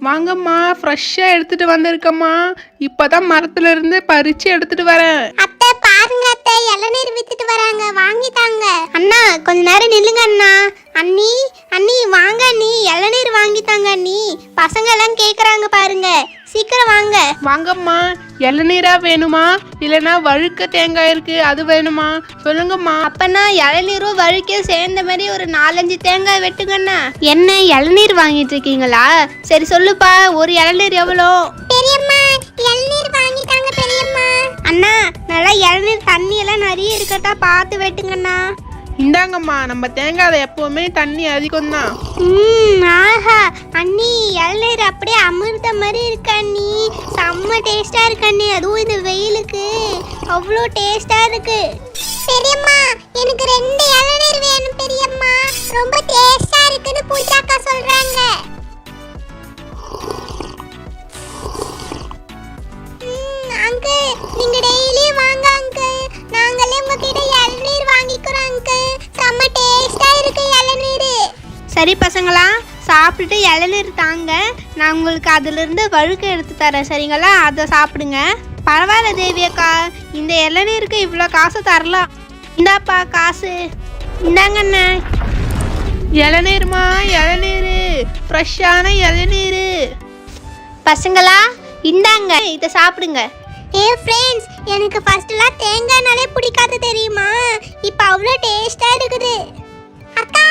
வாங்கம்மா, ஃப்ரெஷ்ஷாக எடுத்துட்டு வந்திருக்கம்மா. இப்போதான் மரத்துல இருந்து பறிச்சு எடுத்துட்டு வரேன். அத்தை பாருங்க அத்தை, இளநீர் வித்துட்டு வராங்க, வாங்கிட்டாங்க. அண்ணா கொஞ்ச நேரம் நில்லுங்க அண்ணா. அண்ணி அண்ணி வாங்க அண்ணி, இளநீர் வாங்கிட்டாங்க அண்ணி. பசங்க எல்லாம் கேக்குறாங்க பாருங்க, சீக்கிரம் வாங்க. வாங்கம்மா, இளநீரா வேணுமா இல்லைன்னா வழுக்க தேங்காய் இருக்கு அது வேணுமா சொல்லுங்கம்மா. அப்பனா இளநீரும் வழுக்கையும் சேர்ந்த மாதிரி ஒரு 4-5 தேங்காய் வெட்டுங்கண்ணா. என்ன இளநீர் வாங்கிட்டு இருக்கீங்களா? சரி சொல்லுப்பா, ஒரு இளநீர் எவ்வளோ? பெரியம்மா இளநீர் வாங்கிட்டாங்க பெரியம்மா. அண்ணா நல்லா இளநீர் தண்ணி எல்லாம் நிறைய இருக்கட்டா பார்த்து வெட்டுங்கண்ணா. இந்தாங்கம்மா, நம்ம தேங்காய் எப்பவுமே தண்ணி அதிகம் தான். ஆஹா அண்ணி, இளநீர் அப்படியே அமிர்த மாதிரி இருக்கு அண்ணி. செம்ம டேஸ்டா இருக்கு அண்ணி, அதுவும் இந்த வெயிலுக்கு அவ்வளோ டேஸ்டா இருக்கு. பெரியம்மா எனக்கு 2 இளநீர் வேணும் பெரியம்மா, ரொம்ப டேஸ்டா இருக்குன்னு பூஜாக்கா சொல்றாங்க. அங்கிள் நீங்க டெய்லி வாங்க அங்கிள், நாங்களே உங்ககிட்ட இளநீர் வாங்கிக்கிறோம் அங்கிள். செம்ம டேஸ்டா இருக்கு இளநீர். சரி பசங்களா, சாப்பிட்டுட்டு இளநீர் தாங்க, நான் உங்களுக்கு அதிலிருந்து வழுக்க எடுத்து தரேன் சரிங்களா? அதை சாப்பிடுங்க. பரவாயில்ல தேவி அக்கா, இந்த இளநீருக்கு இவ்வளோ காசு தரலாம். இந்தாப்பா காசு, இந்தாங்கண்ணே. இளநீர்மா, இளநீர், ஃப்ரெஷ்ஷான இளநீர். பசங்களா இந்தாங்க, இதை சாப்பிடுங்க. ஃப்ரெண்ட்ஸ், எனக்கு ஃபர்ஸ்ட்லாம் தேங்காய்னாலே பிடிக்காது தெரியுமா, இப்போ அவ்வளோ டேஸ்டா இருக்குது. அக்கா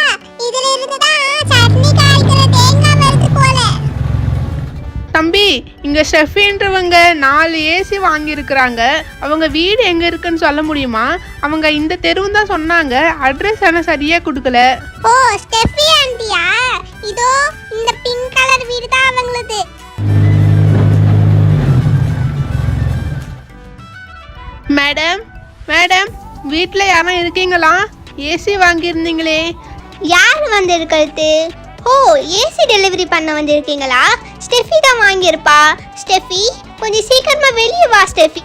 இதுல இருந்து தான் சட்னி காய்க்கிற தேங்காய் வருது போல. தம்பி, இங்க ஷெஃபின்றவங்க 4 ஏசி வாங்கியிருக்கிறாங்க. அவங்க வீடு எங்க இருக்குன்னு சொல்ல முடியுமா? அவங்க இந்த தெருவு தான் சொன்னாங்க, அட்ரஸ் ஆனால் சரியா கொடுக்கல. ஓ ஸ்டெஃபி ஆண்டியா, இதோ இந்த பிங்க் கலர் வீடு தான் அவங்களது. மேடம் மேடம், வீட்டில் யாரும் இருக்கீங்களா? ஏசி வாங்கியிருந்தீங்களே. யார் வந்திருக்கிறது? ஓ ஏசி டெலிவரி பண்ண வந்திருக்கீங்களா? ஸ்டெஃபி தான் வாங்கியிருப்பா. ஸ்டெஃபி கொஞ்சம் சீக்கிரமா வெளியே வா ஸ்டெஃபி.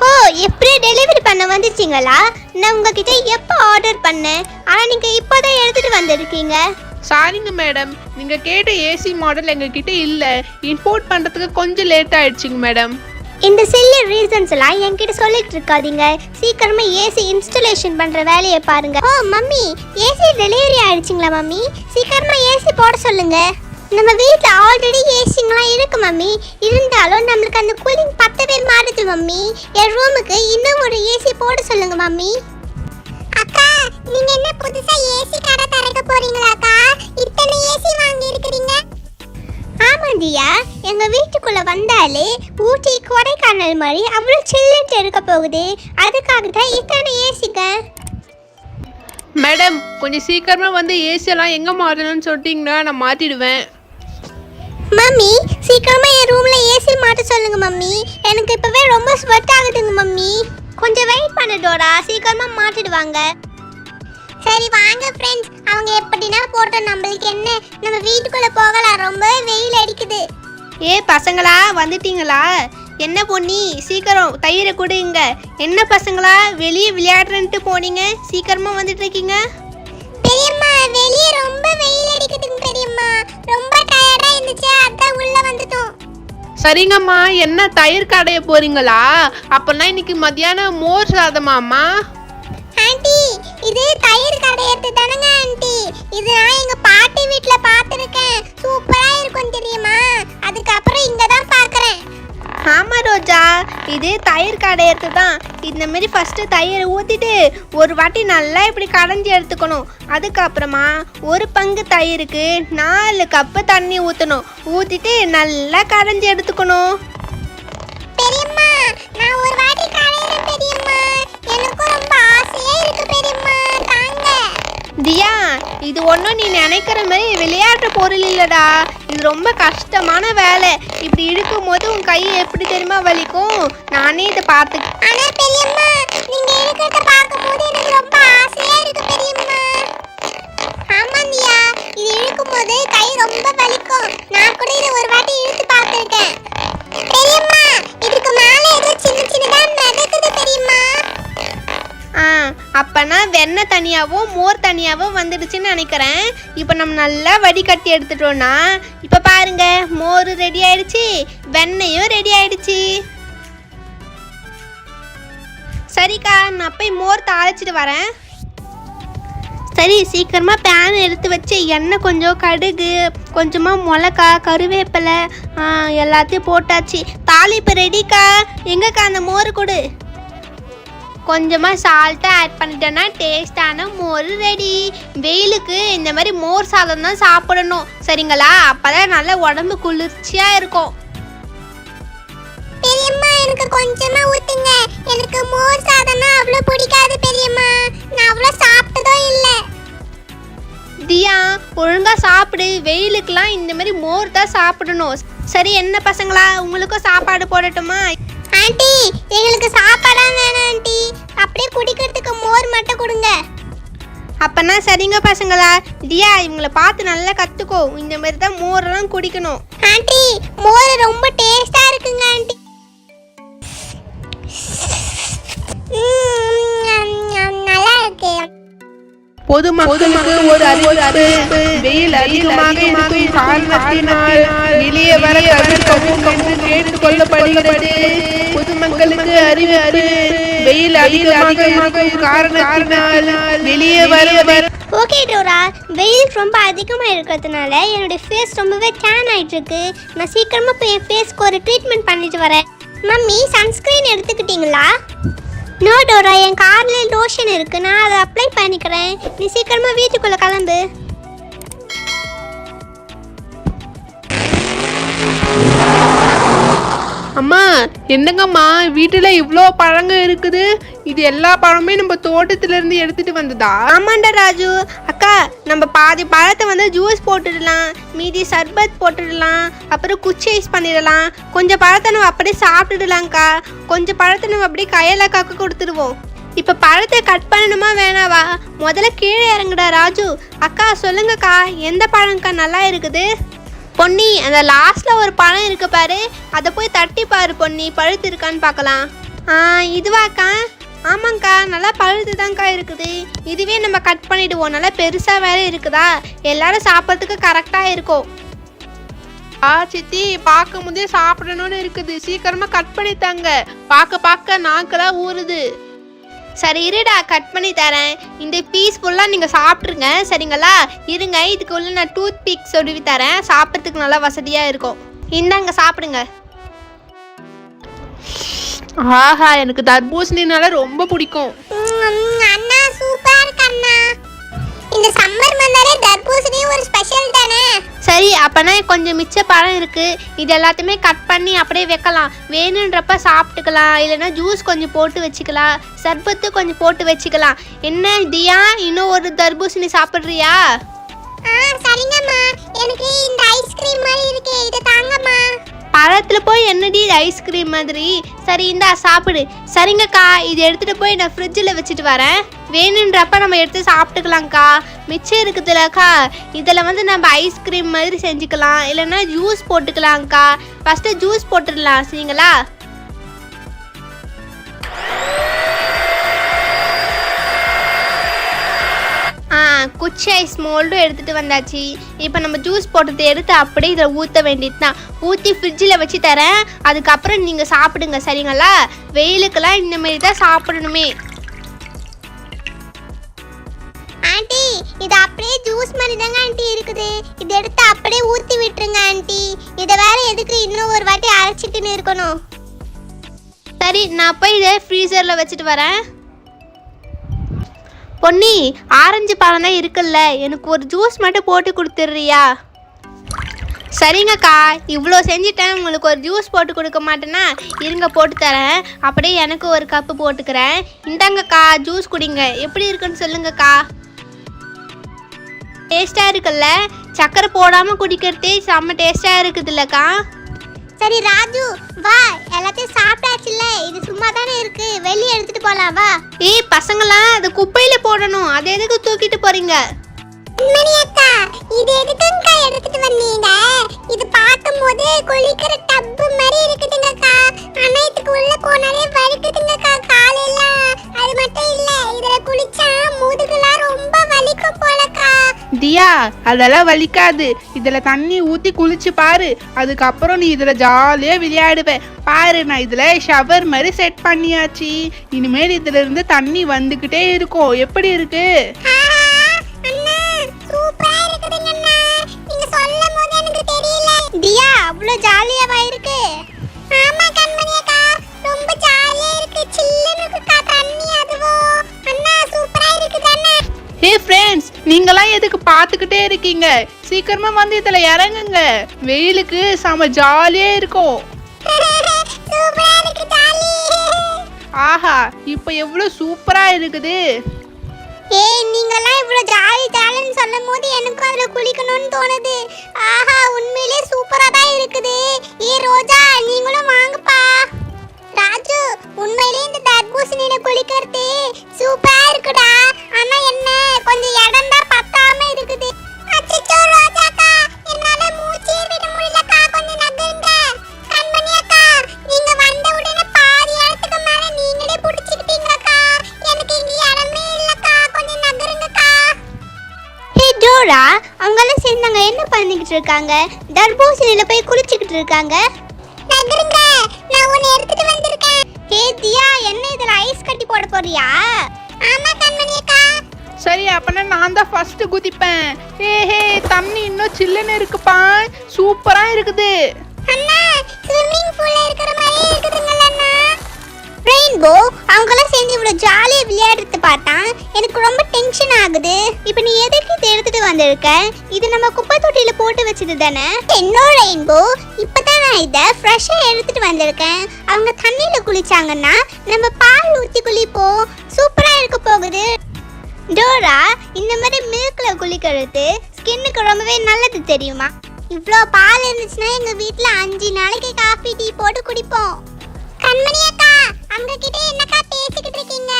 ஓ எப்படி டெலிவரி பண்ண வந்துச்சிங்களா? நான் உங்ககிட்ட எப்போ ஆர்டர் பண்ணேன், ஆனால் நீங்கள் இப்போ தான் எடுத்துகிட்டு வந்திருக்கீங்க. சாரிங்க மேடம், நீங்கள் கேட்ட ஏசி மாடல் எங்ககிட்ட இல்லை. இம்போர்ட் பண்ணுறதுக்கு கொஞ்சம் லேட் ஆயிடுச்சுங்க மேடம். இந்த சில்லி ரீசன்ஸ் எல்லாம் என்கிட்ட சொல்லிட்டு இருக்காதீங்க, சீக்கிரமா ஏசி இன்ஸ்டாலேஷன் பண்ற வேலையை பாருங்க. ஓ மம்மி, ஏசி டெலிவரி ஆயிடுச்சுங்களா மம்மி? சீக்கிரமா ஏசி போட சொல்லுங்க. நம்ம வீட்டில் ஆல்ரெடி ஏசிங்கெல்லாம் இருக்கு மம்மி, இருந்தாலும் நம்மளுக்கு அந்த கூலிங் பத்தவே மாறுது மம்மி. என் ரூமுக்கு இன்னும் ஒரு ஏசி போட சொல்லுங்க மம்மி. அக்கா நீங்க என்ன புதுசா ஏசி கடை திறக்க போறீங்களாக்கா? இத்தனை ஏசி வாங்கி இருக்கிறீங்க? ஆமாண்டியா, எங்க வீட்டுக்குள்ள வந்தாலே ஊட்டி கொடைக்கானல் மாதிரி அவ்வளோ சில்லுன்னு இருக்க போகுது, அதுக்காக தான் இத்தனை ஏசிங்க. மேடம் கொஞ்சம் சீக்கிரமா வந்து ஏசி எல்லாம் எங்க மாட்டணும்னு சொல்லிட்டீங்கன்னா நான் மாத்திடுவேன். மம்மி சீக்கிரமா என் ரூம்ல ஏசி மாட்ட சொல்லுங்க மம்மி, எனக்கு இப்பவே ரொம்ப ஸ்வெட் ஆகுதுங்க மம்மி. கொஞ்சம் வெயிட் பண்ணடோடா, சீக்கிரமா மாட்டிடுவாங்க. சரி வாங்க ஃப்ரெண்ட்ஸ், அவங்க எப்படின்னா போட்டோம், நம்மளுக்கு என்ன, நம்ம வீட்டுக்குள்ள போகலாம், ரொம்ப வெயில் அடிக்குது. ஏ பசங்களா வந்துட்டீங்களா? என்ன பொண்ணி சீக்கிரம் தயிரை கொடுங்க. என்ன பசங்களா வெளியே விளையாடுறேன்ட்டு போனீங்க, சீக்கிரமா வந்துட்டு இருக்கீங்க? பெரியம்மா வெளியே ரொம்ப வெயில் அடிக்குதுங்க பெரியம்மா, ரொம்ப டயர்டா இருந்துச்சு, அதான் உள்ள வந்துட்டோம். சரிங்கம்மா, என்ன தயிர் கடைய போறீங்களா? அப்பனா இன்னைக்கு மத்தியானம் மோர் சாதமாம்மா? ஆண்டி இது தயிர் கடையது தானங்க ஆண்டி, இது நான் எங்க பாட்டி வீட்ல பார்த்திருக்கேன், சூப்பரா இருக்கும் தெரியுமா, அதுக்கப்புறம் இங்க தான் பார்க்கறேன். ஆமா ரோஜா, இது தயிர் கடையது தான். இந்த மாதிரி ஃபர்ஸ்ட் தயிரை ஊத்திட்டு ஒரு வாட்டி நல்லா இப்படி கடைஞ்சி எடுத்துக்கணும். அதுக்கப்புறமா ஒரு பங்கு தயிருக்கு 4 கப்பு தண்ணி ஊற்றணும். ஊற்றிட்டு நல்லா கடைஞ்சி எடுத்துக்கணும். பெரியம்மா நான் ஒரு வாட்டி கடையிறேன் பெரியம்மா, எனக்கும் ரொம்ப ஆசையா இருக்கு பெரியம்மா, தாங்க. தியா இது ஒன்றும் நீ நினைக்கிற மாதிரி விளையாட்டு பொருள் இல்லடா, இது ரொம்ப கஷ்டமான வேலை. இப்படி இழுக்கும் போது உன் கை எப்படி தெரியுமா வலிக்கும், நானே இதை பார்த்து. ஆனா பெரியம்மா நீங்க இழுக்கிறத பார்க்கும்போது எனக்கு ரொம்ப ஆசையா இருக்கு பெரியம்மா. ஆமா தியா, இது இழுக்கும் போது கை ரொம்ப வலிக்கும், நான் கூட இதை ஒரு வாட்டி இழுத்து பார்த்துருக்கேன். பெரியம்மா இதுக்கு மேலே ஏதோ சின்ன சின்னதா நடக்குது பெரியம்மா. அப்பனா எண்ணெய் தனியாகவும் மோர் தனியாகவும் வந்துடுச்சுன்னு நினைக்கிறேன். இப்போ நம்ம நல்லா வடிகட்டி எடுத்துட்டோம்னா இப்போ பாருங்க மோர் ரெடி ஆயிடுச்சு, வெண்ணெயும் ரெடி ஆயிடுச்சு. சரிக்கா, நான் போய் மோர் தாளிச்சிட்டு வரேன். சரி, சீக்கிரமாக பேன் எடுத்து வச்சு எண்ணெய் கொஞ்சம், கடுகு கொஞ்சமாக, மிளகா, கருவேப்பிலை எல்லாத்தையும் போட்டாச்சு. தாளிப்பு ரெடிக்கா. எங்கக்கா அந்த மோர் கொடு. கொஞ்சமாக சால்ட்டை ஆட் பண்ணிட்டேன்னா டேஸ்டான மோர் ரெடி. வெயிலுக்கு இந்த மாதிரி மோர் சாதம் தான் சாப்பிடணும் சரிங்களா? அப்போதான் நல்லா உடம்பு குளிர்ச்சியாக இருக்கும். பெரியம்மா எனக்கு கொஞ்சமா ஊத்துங்க. எனக்கு மோர் சாதம்னா அவ்வளோ பிடிக்காது பெரியம்மா. நான் அவ்வளோ சாப்பிட்டதோ இல்லை. தியா, ஒழுங்கா சாப்பிடு. வெயிலுக்கெல்லாம் இந்த மாதிரி மோர் தான் சாப்பிடணும். சரி என்ன பசங்களா, உங்களுக்கும் சாப்பாடு போடட்டுமா? ஆண்டி எங்களுக்கு சாப்பாடாக வேணாம் ஆண்டி, அப்படியே குடிக்கிறதுக்கு மோர் மட்டும் கொடுங்க. அப்பனா சரிங்க பசங்களா. தியா, இவங்களை பார்த்து நல்லா கற்றுக்கோ. இந்த மாதிரி தான் மோரெல்லாம் குடிக்கணும். ஆண்டி மோர் ரொம்ப டேஸ்டா இருக்குங்க ஆண்டி. நல்லா இருக்கு. பொதுமக்களுக்கு ஒரு அறிவிப்பு. வெயில் அதிகமாக இருக்கும் காரணத்தினால் வெளியே வர தவிர்க்கவும் என்று கேட்டுக் கொள்ளப்படுகிறது. பொதுமக்களுக்கு அறிவிப்பு. வெயில் அதிகமாக இருக்கும் காரணத்தினால் வெளியே வருவது. ஓகே டோரா, வெயில் ரொம்ப அதிகமாக இருக்கிறதுனால என்னுடைய ஃபேஸ் ரொம்பவே டேன் ஆகிட்டு இருக்கு. நான் சீக்கிரமாக போய் என் ஃபேஸ்க்கு ஒரு ட்ரீட்மெண்ட் பண்ணிட்டு வரேன். மம்மி சன்ஸ்க்ரீன் எடுத்துக்கிட்டீங்களா? நோ டோரா, என் காரில் லோஷன் இருக்குது, நான் அதை அப்ளை பண்ணிக்கிறேன். நீ சீக்கிரமாக வீட்டுக்குள்ளே கிளம்பு. அம்மா, என்னங்கம்மா வீட்டுல இவ்வளோ பழங்கள் இருக்குது? இது எல்லா பழமே நம்ம தோட்டத்துல இருந்து எடுத்துட்டு வந்ததா? ஆமாண்டா ராஜு. அக்கா, நம்ம பாதி பழத்தை வந்து ஜூஸ் போட்டுடலாம், மீதி சர்பத் போட்டுடலாம், அப்புறம் குச்சி ஐஸ் பண்ணிடலாம். கொஞ்சம் பழத்தை நம்ம அப்படியே சாப்பிட்டுடலாம்க்கா. கொஞ்சம் பழத்தை நம்ம அப்படியே கையில் கக்க கொடுத்துடுவோம். இப்போ பழத்தை கட் பண்ணணுமா வேணாவா? முதல்ல கீழே இறங்குடா ராஜு. அக்கா சொல்லுங்கக்கா, எந்த பழம்க்கா நல்லா இருக்குது? பொன்னி, அந்த லாஸ்ட்டில் ஒரு பழம் இருக்கு பாரு, அதை போய் தட்டி பாரு பொன்னி, பழுத்து இருக்கான்னு பார்க்கலாம். இதுவாக்கா? ஆமாங்க்கா, நல்லா பழுத்து தான்க்கா இருக்குது. இதுவே நம்ம கட் பண்ணிவிடுவோம். நல்லா பெருசாக வேற இருக்குதா, எல்லாரும் சாப்பிட்றதுக்கு கரெக்டாக இருக்கும். சித்தி, பார்க்கும் போதே சாப்பிடணும்னு இருக்குது. சீக்கிரமா கட் பண்ணி தாங்க. பார்க்க நாக்கெல்லாம் ஊறுது. சரி இருடா, கட் பண்ணி தரேன். இந்த பீஸ் ஃபுல்லாக நீங்கள் சாப்பிட்ருங்க சரிங்களா? இருங்க, இதுக்கு உள்ள நான் டூத் பிக் சொருவி தரேன், சாப்பிட்றதுக்கு நல்லா வசதியாக இருக்கும். இந்தாங்க சாப்பிடுங்க. ஆஹா, எனக்கு தர்பூசணினால ரொம்ப பிடிக்கும். அண்ணா சூப்பரா இருக்கு அண்ணா. இந்த சம்மர் வந்தாலே தர்பூசணி ஒரு ஸ்பெஷல் தானே. சரி, அப்போனா கொஞ்சம் மிச்ச பழம் இருக்குது, இது எல்லாத்தையுமே கட் பண்ணி அப்படியே வைக்கலாம். வேணுன்றப்ப சாப்பிட்டுக்கலாம், இல்லைன்னா ஜூஸ் கொஞ்சம் போட்டு வச்சுக்கலாம், சர்பத்து கொஞ்சம் போட்டு வச்சுக்கலாம். என்ன தியா, இன்னும் ஒரு தர்பூசணி சாப்பிட்றியா? சரிங்கம்மா, எனக்கு இந்த ஐஸ்கிரீம் மாதிரி இருக்கே, இதை தாங்கம்மா. பழத்தில் போய் என்னடி ஐஸ்கிரீம் மாதிரி? சரி இந்தா சாப்பிடு. சரிங்கக்கா, இது எடுத்துகிட்டு போய் நான் ஃப்ரிட்ஜில் வச்சுட்டு வரேன். வேணுன்றப்ப நம்ம எடுத்து சாப்பிட்டுக்கலாம்க்கா. மிச்சம் இருக்குதுல்லக்கா, இதில் வந்து நம்ம ஐஸ்கிரீம் மாதிரி செஞ்சுக்கலாம், இல்லைன்னா ஜூஸ் போட்டுக்கலாம்க்கா. ஃபஸ்ட்டு ஜூஸ் போட்டுடலாம் சரிங்களா? குச்சி ஐஸ் மோல்டும் எடுத்துகிட்டு வந்தாச்சு. இப்போ நம்ம ஜூஸ் போட்டதை எடுத்து அப்படியே இதில் ஊற்ற வேண்டியது தான். ஊற்றி ஃப்ரிட்ஜில் வச்சு தரேன், அதுக்கப்புறம் நீங்கள் சாப்பிடுங்க சரிங்களா? வெயிலுக்கெல்லாம் இந்த மாதிரி தான் சாப்பிடணுமே. ஆண்டி, இது அப்படியே ஜூஸ் மாதிரி தாங்க ஆண்டி இருக்குது, இதை எடுத்து அப்படியே ஊற்றி விட்டுருங்க ஆண்டி. இதை வேற எதுக்கு இன்னும் ஒரு வாட்டி அரைச்சிட்டுன்னு இருக்கணும்? சரி, நான் போய் இதை ஃப்ரீசரில் வச்சுட்டு வரேன். பொன்னி, ஆரஞ்சு பழம் தான் இருக்குல்ல, எனக்கு ஒரு ஜூஸ் மட்டும் போட்டு கொடுத்துட்றியா? சரிங்கக்கா, இவ்வளோ செஞ்சுட்டேன், உங்களுக்கு ஒரு ஜூஸ் போட்டு கொடுக்க மாட்டேன்னா இருங்க போட்டு தரேன். அப்படியே எனக்கு ஒரு கப்பு போட்டுக்கிறேன். இந்தாங்கக்கா, ஜூஸ் குடிங்க. எப்படி இருக்குன்னு சொல்லுங்கக்கா. டேஸ்ட்டாக இருக்குல்ல? சக்கரை போடாமல் குடிக்கிறதே செம்ம டேஸ்ட்டாக இருக்குதுல்லக்கா. சரி ராஜு, வா, எல்லாத்தையும் சாப்பிட்டாச்சுல்ல, இது சும்மா தானே இருக்கு, வெளியே எடுத்துட்டு போலாம் வா. பசங்களா, அது குப்பையில் போடணும், அதை எதுக்கு தூக்கிட்டு போறீங்க? மணி அக்கா, இது எதுக்குங்கக்கா எடுத்துட்டு வந்தீங்க? இது பார்க்கும்போது குளிக்கிற டப்பு மாதிரி இருக்குதுங்கக்கா. ஆனா இதுக்கு உள்ள போனாலே வலிக்குதுங்கக்கா காலெல்லாம். அது மட்டும் இல்ல, இதுல குளிச்சா மூது தியா அதெல்லாம் வலிக்காது. இதுல தண்ணி ஊத்தி குளிச்சு பாரு. அதுக்கப்புறம் நீ இதுல ஜாலியா விளையாடுவ. பாரு, நான் இதுல ஷவர் மாதிரி செட் பண்ணியாச்சு. இனிமேல் இதுல இருந்து தண்ணி வந்துகிட்டே இருக்கும். எப்படி இருக்கு? தியா அவ்வளோ ஜாலியாவா இருக்கு? ஆமா கண்மணி அக்கா, ரொம்ப ஜாலியா இருக்கு. சில்லுன்னு இருக்குக்கா தண்ணி. அதுவோ அண்ணா சூப்பரா இருக்கு தானே. ஹே ஃப்ரெண்ட்ஸ், நீங்களாம் எதுக்கு பார்த்துக்கிட்டே இருக்கீங்க? சீக்கிரமா வந்து இதுல இறங்குங்க. வெயிலுக்கு செம ஜாலியா இருக்கும். சூப்பரா இருக்கு ஜாலி. ஆஹா, இப்போ எவ்வளவு சூப்பரா இருக்குது. ஏய், நீங்கலாம் இவ்ளோ ஜாலி ஜாலின்னு சொல்லும்போது எனக்கும் அதுல குளிக்கணும்னு தோணுது. ஆஹா, உண்மையிலே சூப்பரா தான் இருக்குது. ஏய் ரோஜா, நீங்களும் வாங்கப்பா. ராஜு, உண்மையிலே இந்த தர்பூசணியில குளிக்கிறது சூப்பரா இருக்குடா. ஆனா என்ன, கொஞ்சம் இடம் தான் பத்தாம இருக்குது. அச்சச்சோ ரோஜாக்கா, என்னால மூச்சே விட முடியலக்கா. கொஞ்சம் நகருங்க. கண்மணி அக்கா, நீங்க வந்த உடனே பாதி இடத்துக்கு மேல நீங்களே புடிச்சிட்டீங்கக்கா. எனக்கு இங்க இடமே இல்லக்கா. கொஞ்சம் நகருங்கக்கா. ஹே டோரா, அவங்கெல்லாம் சேர்ந்தாங்க என்ன பண்ணிக்கிட்டு இருக்காங்க? தர்பூசணியில போய் குளிச்சுக்கிட்டு இருக்காங்க. நகருங்க, நான் உன்னை எடுத்துட்டு வந்திருக்கேன். ஹே தியா, என்ன இதுல ஐஸ் கட்டி போட போறியா? ஆமா கண்மணி அக்கா. சரி, அப்பனா நான் தான் ஃபர்ஸ்ட் குதிப்பேன். ஹே, தண்ணி இன்னும் சில்லுன்னு இருக்குப்பா. சூப்பரா இருக்குது. அண்ணா, ஸ்விம்மிங் பூல்ல இருக்கிற மாதிரி இருக்குதுங்களா அண்ணா? ரெயின்போ அவங்கெல்லாம் சேர்ந்து இவ்வளவு ஜாலியா விளையாடுறத பார்த்தா எனக்கு ரொம்ப டென்ஷன் ஆகுது. இப்போ நீ எதுக்கு இதை எடுத்துட்டு வந்திருக்க? இது நம்ம குப்பை தொட்டியில போட்டு வச்சது தானே? என்னோட ரெயின்போ, இப்பதான் நான் இதை ஃப்ரெஷ்ஷா எடுத்துட்டு வந்திருக்கேன். அவங்க தண்ணியில குளிச்சாங்கன்னா நம்ம பால் ஊற்றி குளிப்போம். சூப்பரா இருக்க போகுது. டோரா, இந்த மாதிரி மில்க்ல குளிக்கிறது ஸ்கின்னுக்கு ரொம்பவே நல்லது தெரியுமா? இவ்வளோ பால் இருந்துச்சுன்னா எங்க வீட்டில் 5 நாளைக்கு காஃபி டீ போட்டு குடிப்போம். கண்மணி அக்கா, அவங்க கிட்ட என்னக்கா பேசிக்கிட்டு இருக்கீங்க?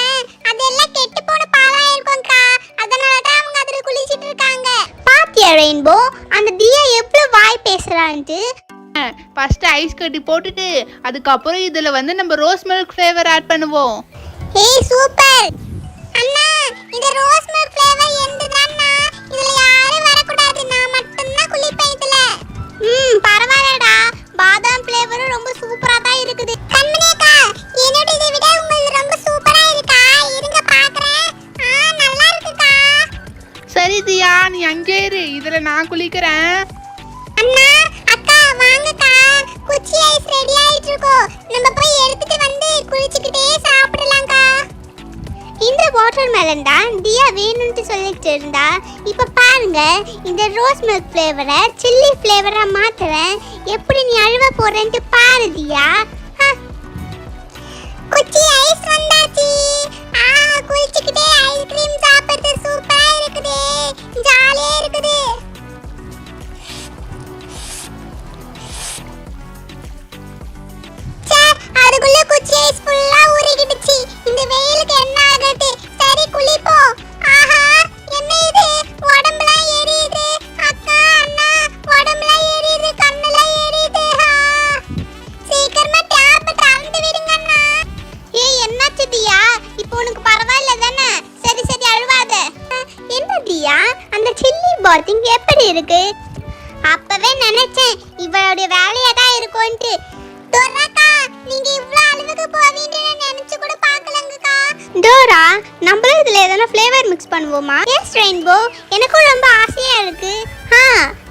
அதெல்லாம் கெட்டு போன பாலா இருக்கும்க்கா. அதனால தான் அவங்க அதுல குளிச்சிட்டு இருக்காங்க. பாத்தியா ரெயின்போ, அந்த தியா எவ்வளவு வாய் பேசுறான்ட்டு. ஃபர்ஸ்ட் ஐஸ் கட்டி போட்டுட்டு அதுக்கப்புறம் இதுல வந்து நம்ம ரோஸ் மில்க் ஃப்ளேவர் ஆட் பண்ணுவோம். ஏய் சூப்பர் அண்ணா, இந்த ரோஸ் மில்க் ஃப்ளேவர் என்னதுன்னா இதுல யாரும் வரக்கூடாது. நான் மட்டும் தான் குளிப்பேன் இதுல. பரவாயில்லடா, பாதாம் ஃப்ளேவரும் ரொம்ப சூப்பரா தான் இருக்குது. கண்மணி அக்கா, என்னோட இதை விட உங்களுக்கு ரொம்ப சூப்பரா இருக்கா? இருங்க பாக்குறேன். நல்லா இருக்குக்கா. சரி தியா, நீ அங்கே இரு. இதுல நான் குளிக்கிறேன். அண்ணா அக்கா வாங்கக்கா, குச்சி ஐஸ் ரெடி ஆயிட்டு இருக்கோ. நம்ம போய் எடுத்துட்டு வந்து குளிச்சுக்கிட்டே சாப்பிடலாம்க்கா. இந்த வாட்டர் மெலன் தான் தியா வேணும்னு சொல்லிட்டு இருந்தா. இப்ப பாருங்க, இந்த ரோஸ் மில்க் ஃப்ளேவரை சில்லி ஃப்ளேவரா மாத்துறேன். எப்படி நீ அழுவ போறேன்ட்டு பாரு தியா. குச்சி ஐஸ் வந்தாச்சு. குளிச்சுக்கிட்டே ஐஸ்கிரீம் சாப்பிடுறது சூப்பரா இருக்குது. ஜாலியா இருக்குது. அதுக்குள்ள குச்சி ஐஸ் ஃபுல்லா ஊறிக்கிடுச்சு. இந்த வெயிலுக்கு என்ன ஆகுது? சரி குளிப்போம். ஆஹா, என்ன இது? உடம்பெல்லாம் எரியுது. அக்கா அண்ணா, உடம்பெல்லாம் எரியுது, கண்ணெல்லாம் எரியுது. சீக்கிரமா டேப் திறந்து விடுங்க அண்ணா. ஏய் என்னாச்சு தியா? இப்போ உனக்கு பரவாயில்ல தானே? சரி சரி அழுவாத. என்ன தியா, அந்த சில்லி பாத்திங் எப்படி இருக்கு? அப்பவே நினைச்சேன் இவளுடைய வேலையா தான் இருக்கும்ட்டு. டோராக்கா, நீங்க இவ்ளோ அளவுக்கு போவீங்கன்னு நினைச்சு கூட பார்க்கலங்கக்கா. டோரா, நம்மளும் இதுல எதனா ஃப்ளேவர் மிக்ஸ் பண்ணுவோமா? எஸ் ரெயின்போ, எனக்கும் ரொம்ப ஆசையா இருக்கு.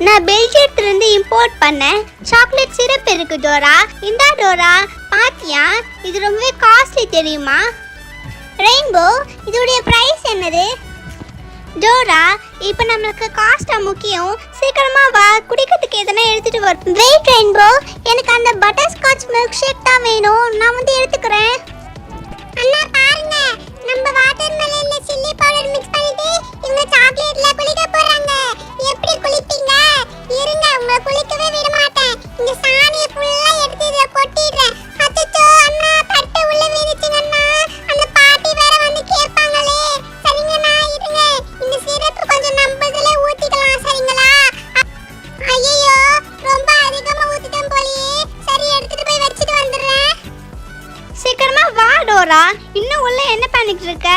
நான் பெல்ஜியத்துல இருந்து இம்போர்ட் பண்ணேன் சாக்லேட் சிரப் இருக்கு டோரா. இந்தா டோரா, பாத்தியா? இது ரொம்பவே காஸ்ட்லி தெரியுமா? ரெயின்போ, இதோடைய பிரைஸ் என்னது? டோரா, இப்போ நம்மளுக்கு காஸ்டா முக்கியம். சீக்கிரமா வா, குடிக்கிறதுக்கு எதனா எடுத்துட்டு வர. வெயிட் ரெயின்போ, எனக்கு அந்த பட்டர் ஸ்காட்ச் மில்க் ஷேக் தான் வேணும். நான் வந்து எடுத்துக்கிறேன். அண்ணா பாருங்க, நம்ம வாட்டர் மெலன்ல சில்லி பவுடர் மிக்ஸ் பண்ணிட்டு இவங்க சாக்லேட்ல குளிக்க போறாங்க. எப்படி குளிப்பீங்க? இருங்க, உங்களை குளிக்கவே விட மாட்டேன். இந்த சாணியை ஃபுல்லா எடுத்து இத கொட்டிடுறேன். அச்சச்சோ அண்ணா, தட்டு உள்ள விரிச்சுங்க அண்ணா. அந்த பாட்டி வேற வந்து கேட்பாங்களே. சரிங்கண்ணா, இருங்க. இந்த சிரப்பு கொஞ்சம் நம்பதுல ஊத்திக்கலாம் சரிங்களா? ஐயோ, ரொம்ப அதிகமா ஊத்திட்டேன் போலியே. சரி, எடுத்துட்டு போய் வச்சிட்டு வந்துடுறேன். சீக்கிரமா வா டோரா, இன்னும் உள்ள என்ன பண்ணிட்டு இருக்க?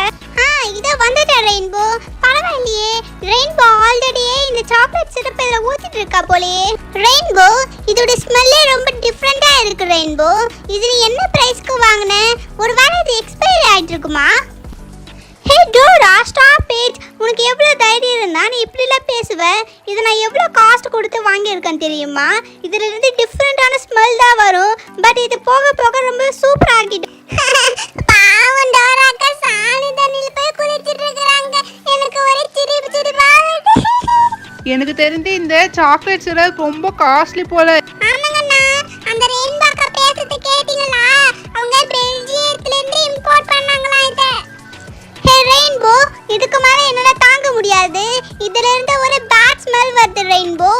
இதோ வந்துட்டேன் ரெயின்போ. பரவாயில்ல இல்லையே. ரெயின்போ ஆல்ரெடியே இந்த சாக்லேட் சிரப் இதில் ஊற்றிட்டு இருக்கா போலயே. ரெயின்போ இதோட ஸ்மெல்லே ரொம்ப டிஃப்ரெண்ட்டாக இருக்கு. ரெயின்போ இது நீ என்ன ப்ரைஸ்க்கு வாங்கின? ஒருவேளை இது எக்ஸ்பைரி ஆகிட்டு இருக்குமா? ஹே டோரா, ஸ்டாப் இட். உனக்கு எவ்வளோ தைரியம் இருந்தா நீ இப்படிலாம் பேசுவ? இதை நான் எவ்வளோ காஸ்ட் கொடுத்து வாங்கியிருக்கேன் தெரியுமா? இதில் இருந்து டிஃப்ரெண்ட்டான ஸ்மெல் தான் வரும். பட் இது போக போக ரொம்ப சூப்பர் ஆகிட்டு. பாவம் டோராக்கா சாணி தண்ணியில் போய் குளிச்சிட்டு இருக்காங்க. எனக்கு ஒரே சிரிப்பு சிரிப்பா வருது. எனக்கு தெரிஞ்சு இந்த சாக்லேட் சிரப் ரொம்ப காஸ்ட்லி போல. ஆமாங்கண்ணா, அந்த ரெயின்போ அக்கா பேசுறது கேட்டீங்களா? அவங்க பெல்ஜியத்துல இருந்து இம்போர்ட் பண்ணாங்களா இதை. ஹே ரெயின்போ, இதுக்கு மேலே என்னால் தாங்க முடியாது. இதுல இருந்து ஒரு பேட் ஸ்மெல் வருது ரெயின்போ.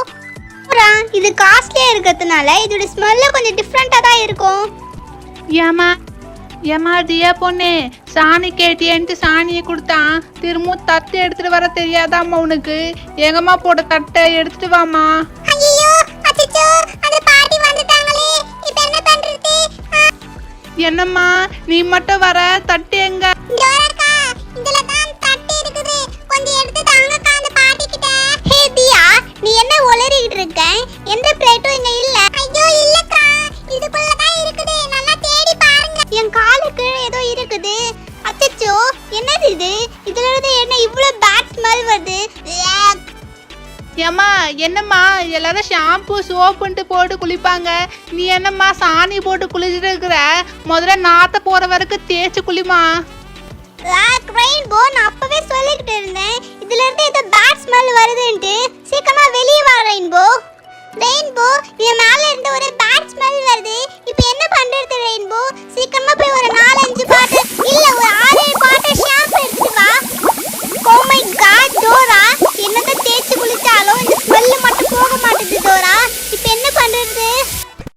இது காஸ்ட்லியாக இருக்கிறதுனால இதோட ஸ்மெல்ல கொஞ்சம் டிஃப்ரெண்ட்டாக தான் இருக்கும். ஏமா தியா பொண்ணு, சாணி கேட்டியன்ட்டு சாணியை கொடுத்தான். திரும்பவும் தட்டு எடுத்துட்டு வர தெரியாதாம்மா உனக்கு? எங்கம்மா போட்ட தட்டை எடுத்துட்டு வாமா. ஐயோ அச்சச்சோ, அந்த பாட்டி வந்துட்டாங்களே, இப்போ என்ன பண்றது? என்னம்மா நீ மட்டும் வர, தட்டு எங்க? டோராக்கா, இதுல தான் தட்டு இருக்குது, கொஞ்சம் எடுத்து தாங்கக்கா அந்த பாட்டி கிட்ட. ஹே தியா, நீ என்ன உளறிக்கிட்டு இருக்க? எந்த பிளேட்டும் இங்க இல்ல. ஐயோ இல்லக்கா, இதுக்குள்ள தான் இருக்குது, நல்லா தேடி பாருங்க. என் காலுக்கு ஏதோ இருக்குது. அச்சச்சோ, என்னது இது? இதுல இருந்து என்ன இவ்ளோ பேட் ஸ்மெல் வருது? ஏம்மா என்னம்மா எல்லாரும் ஷாம்பு சோப்புன்ட்டு போட்டு குளிப்பாங்க, நீ என்னம்மா சாணி போட்டு குளிச்சுட்டு இருக்கிற? முதல்ல நாத்த போற வரைக்கும் தேய்ச்சி குளிமா. ரெயின்போ, நான் அப்பவே சொல்லிக்கிட்டு இருந்தேன் இதுல இருந்து ஏதோ பேட் ஸ்மெல் வருதுன்ட்டு. சீக்கிரமா வெளியே வா ரெயின்போ. ரெயின்போ, என் மேல இருந்து ஒரு பேட் ஸ்மெல் வருது. இப்போ என்ன பண்றது ரெயின்போ? சீக்கிரமா போய் ஒரு 4-5 பாட்டில் இல்ல ஒரு 6-7 பாட்டில் ஷாம்பு எடுத்து வா. ஓ மை காட் டோரா, என்னதான் தேய்ச்சி குளிச்சாலும் இந்த ஸ்மெல் மட்டும் போக மாட்டேங்குது டோரா. இப்போ என்ன